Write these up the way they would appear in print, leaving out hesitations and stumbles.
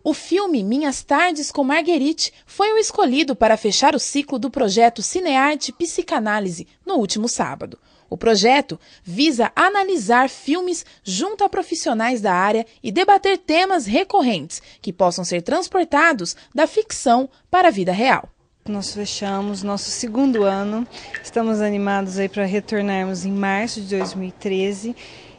O filme Minhas Tardes com Marguerite foi o escolhido para fechar o ciclo do projeto Cinearte Psicanálise no último sábado. O projeto visa analisar filmes junto a profissionais da área e debater temas recorrentes que possam ser transportados da ficção para a vida real. Nós fechamos nosso segundo ano, estamos animados aí para retornarmos em março de 2013,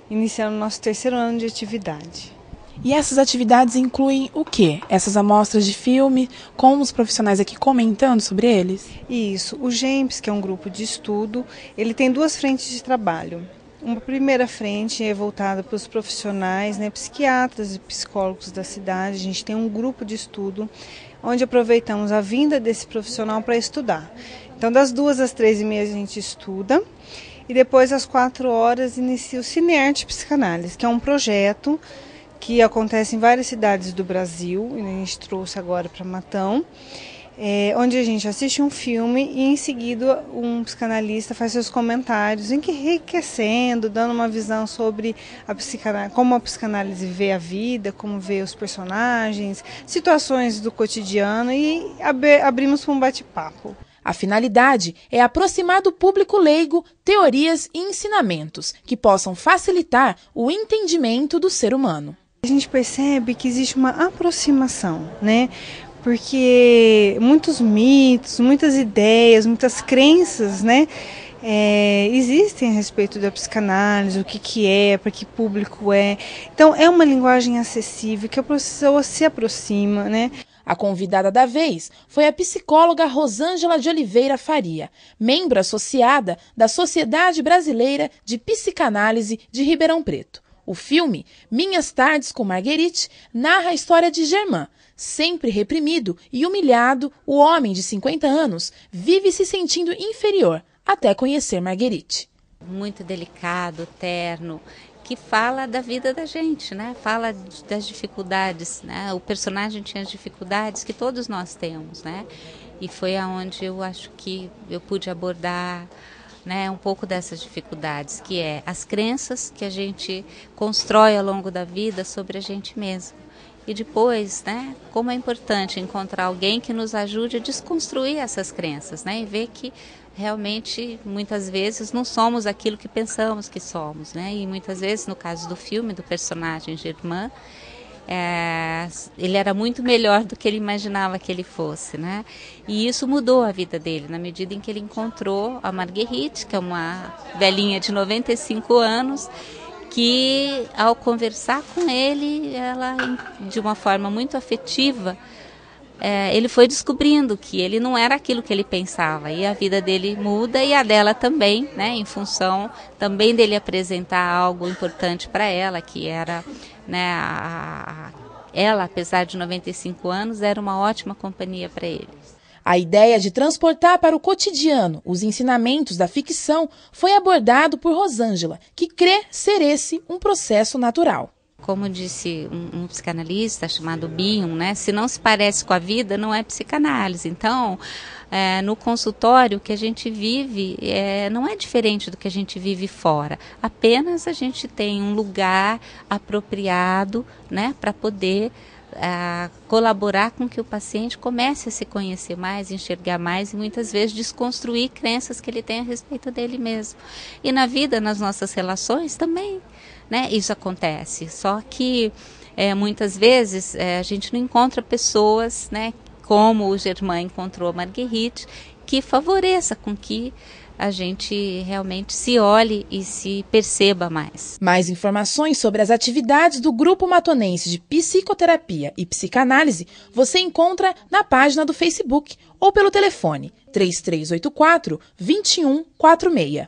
iniciando nosso terceiro ano de atividade. E essas atividades incluem o quê? Essas amostras de filme, com os profissionais aqui comentando sobre eles? Isso. O GEMPS, que é um grupo de estudo, ele tem duas frentes de trabalho. Uma primeira frente é voltada para os profissionais, psiquiatras e psicólogos da cidade. A gente tem um grupo de estudo onde aproveitamos a vinda desse profissional para estudar. Então, das 2 às 3h30 a gente estuda e depois às 4 horas inicia o Cinearte Psicanálise, que é um projeto que acontece em várias cidades do Brasil, e a gente trouxe agora para Matão, onde a gente assiste um filme e em seguida um psicanalista faz seus comentários, enriquecendo, dando uma visão sobre a psicanálise, como a psicanálise vê a vida, como vê os personagens, situações do cotidiano e abrimos para um bate-papo. A finalidade é aproximar do público leigo teorias e ensinamentos que possam facilitar o entendimento do ser humano. A gente percebe que existe uma aproximação, Porque muitos mitos, muitas ideias, muitas crenças, existem a respeito da psicanálise, o que é, para que público é. Então, é uma linguagem acessível que a pessoa se aproxima, A convidada da vez foi a psicóloga Rosângela de Oliveira Faria, membro associada da Sociedade Brasileira de Psicanálise de Ribeirão Preto. O filme Minhas Tardes com Marguerite narra a história de Germán. Sempre reprimido e humilhado, o homem de 50 anos vive se sentindo inferior até conhecer Marguerite. Muito delicado, terno, que fala da vida da gente, Fala das dificuldades, O personagem tinha as dificuldades que todos nós temos, E foi aonde eu acho que eu pude abordar, um pouco dessas dificuldades, que é as crenças que a gente constrói ao longo da vida sobre a gente mesmo. E depois, como é importante encontrar alguém que nos ajude a desconstruir essas crenças, E ver que realmente, muitas vezes, não somos aquilo que pensamos que somos, E muitas vezes, no caso do filme, do personagem Germán, ele era muito melhor do que ele imaginava que ele fosse, E isso mudou a vida dele, na medida em que ele encontrou a Marguerite, que é uma velhinha de 95 anos, que ao conversar com ele, ela, de uma forma muito afetiva, ele foi descobrindo que ele não era aquilo que ele pensava, e a vida dele muda e a dela também, em função também dele apresentar algo importante para ela, que era, ela, apesar de 95 anos, era uma ótima companhia para ele. A ideia de transportar para o cotidiano os ensinamentos da ficção foi abordado por Rosângela, que crê ser esse um processo natural. Como disse um psicanalista chamado Bion, se não se parece com a vida, não é psicanálise. Então, no consultório, o que a gente vive não é diferente do que a gente vive fora. Apenas a gente tem um lugar apropriado, para poder colaborar com que o paciente comece a se conhecer mais, enxergar mais e muitas vezes desconstruir crenças que ele tem a respeito dele mesmo. E na vida, nas nossas relações também, isso acontece. Só que muitas vezes a gente não encontra pessoas, como o Germán encontrou a Marguerite, que favoreça com que a gente realmente se olhe e se perceba mais. Mais informações sobre as atividades do Grupo Matonense de Psicoterapia e Psicanálise você encontra na página do Facebook ou pelo telefone 3384-2146.